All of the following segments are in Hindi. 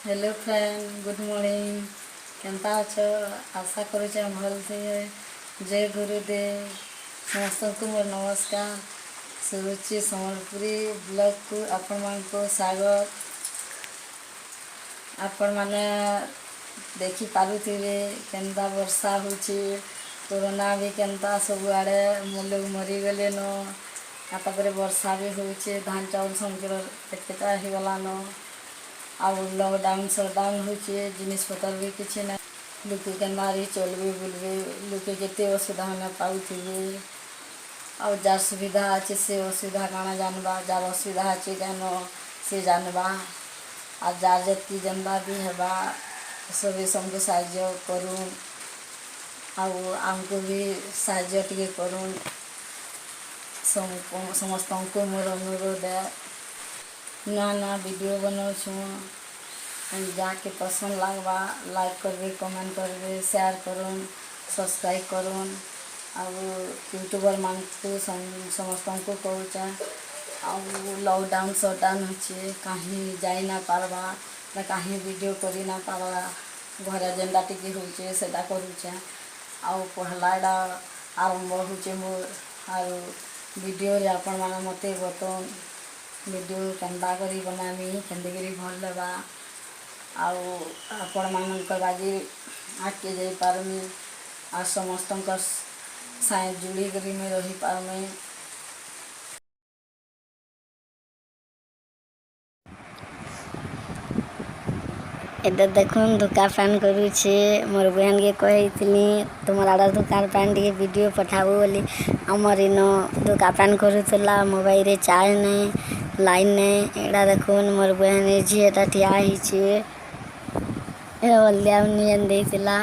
Hello friend, good morning. केनता अछ? आशा करुचे भल थे। जय गुरुदेव। समस्त को मोर नमस्कार। सुरुचि संबलपुरी ब्लॉग को आपण मान को स्वागत। आपण माने देखी पारुथिबे केनता वर्षा होची, कोरोना भी केनता सब आड़े लोग मरी गले न। तापर वर्षा भी होचे, धान चाउल संकर केतेटा ही गला न। आउ लॉकडाउन सटडाउन होचे, जिनिस पतर भी किसी ना लोक केन्दा चलबे बुलबे लोक केते असुविधा होना पाउथिबे। आउ जार सुविधा अच्छे से असुविधा काना जानबा, जार असुविधा अच्छे केन से जानबा। और जार जत्ती जनबा भी हेबा सभी समको साहाय्य करूँ। आउ आमको भी साहाय्य टिके करूँ। समस्त को मोर अनुरोध है। ना ना वीडियो बनाऊँ जाके पसंद लगवा लाइक करबे, कमेंट करबे, शेयर करूँ, सब्सक्राइब करूँ। और यूट्यूबर मान को समस्त को कहूचा लॉकडाउन सटडाउन होचे, कहीं जाई ना पारबा ना कहीं वीडियो करी ना पारबा। घर जेनटा टिके होचे सेटा करूचा। आउ पहलाटा आरंभ होचे मोर। और वीडियो रे आपण माने मते बतन वीडियो केनता करी बनामी, केनते करी भल लेबा। आउ आपण मानक बाजी आगे जाई पारमी। आ समस्त साए जुड़ी करी में रही पारमी। एटा देखुन दुका फैन करूचे। मोर बहन के कही तुम आड़ा दुकान फैन टे वीडियो पठाबो बोली। आमर इन दुका फैन करूला मोबाइल रे चार्ज नहीं, लाइन नहीं। एटा देखुन मोर बहन झीटा ठिया होइछे। देला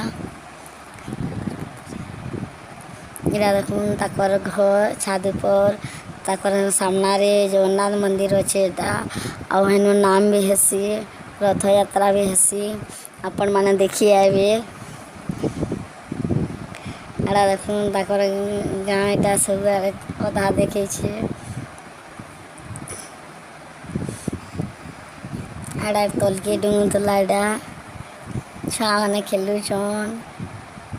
इरा देखुन ताकर घर छाद पर ताकर सामना रे जगन्नाथ मंदिर अच्छे। आउ हेनु नाम भी हेसी, रथ यात्रा भी हेसी। आपण माने देखी आबे। एड़ा देखुन ताकर गाँ एटा सब अधा देखे छे। एड़ा तलके डुंग तला एड़ा छुआ माने खेलुछन।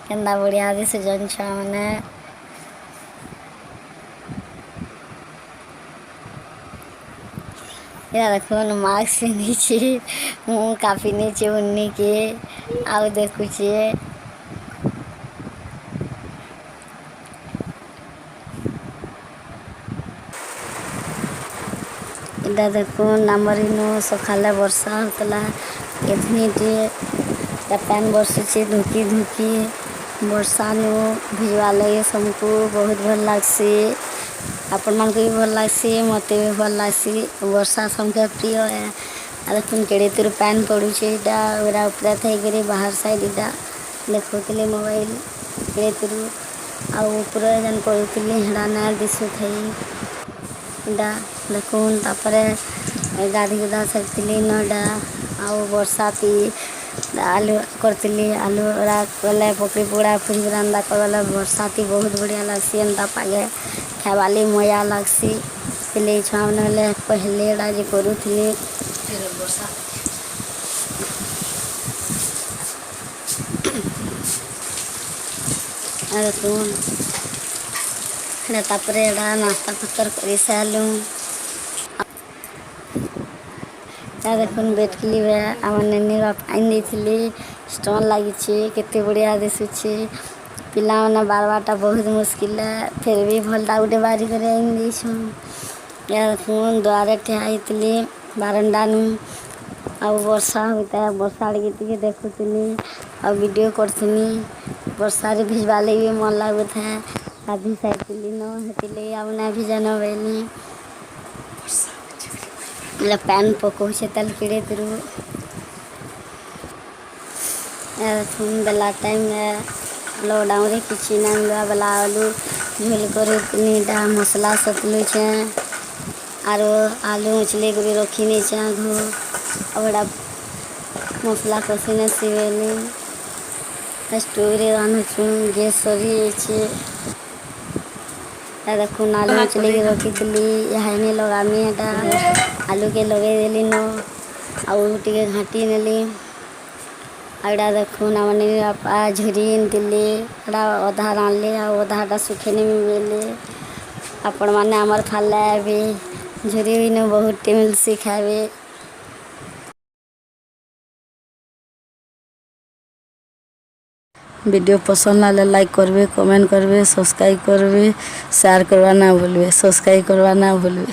केंदा बढ़िया दिसुछन छुआ माने। या देखुन मास्क पिन्धिछे, मुँह काफी नीचे उन्नी के आउ देखुछे। इटा देखुन आमर इनु सखाले वर्षा होतला। एथनीटे पैन बरसुचे धुकी धुकी। वर्षा नु भिजवा लगे सबको बहुत भल लागसी। आपण मान को भी भल लागसी, मते भी भल लागसी। वर्षा सबके प्रिय है। देखुन केड़े तुर पैन पड़ुचे। इटा ओरा ऊपर थई करे बाहर साइड इटा देखुतले मोबाइल केड़े तुरु आ ऊपर जन पड़ुतले हेडा ना दिसु थई। इटा देखुन तापरे गाधी गुदा सकतली नडा आउ वर्षा पी आलू करतली। आलू रा कले पकड़ी पोड़ा पूरी रांदा करले वर्षा ती बहुत बढ़िया लागसी। एंता पागे खावाली मजा लागसी। पहले छुआ माने पहले राज करूथले वर्षा देखुन तापरे एड़ा नाश्ता पत्तर कर सालू। देखुन बेटकली आम नानी पानी देती स्टोन लगी केते बढ़िया दिशुचे। पिला मैंने बार बारटा बहुत मुश्किल है, फिर भी भलटा गोटे बारी कर देखुन द्वारे ठियाली बारंडा नु। आ वर्षा होता है, वर्षा टे देखुनी आ वीडियो करथुनी। वर्षा रे भिजवा भी मन लगुत है। गाधी साइकिली न हेतिले आउ ना भी जान बेनी पैन पकोचे तल किड़े तुरु। देखुन बेला टाइम लॉकडाउन रे किसी ना मिलवा बेला आलू झोल कर नीटा मसला सतलु छे। आरो आलू मछली को भी रखी नहीं छे धो बड़ा मसला कसी न सिवेली स्टोव रे रान्धुछु। गैस सरी छे। देखुन आलू मछली के रखी थी यहाँ नहीं लगामी एटा आलू के लगे देली न आउ टे घाटी नेली आड़ा देखुन आम बापा झुरी दिले अधा राणले अधाटा सुखेनी मिले आपण मैंने आमर खाला भी झुरी भी बहुत मिलसी खावे। वीडियो पसंद आले लाइक करबे कमेंट करबे सब्सक्राइब करबे शेयर करवा ना भूलबे सब्सक्राइब करवा ना भूलबे।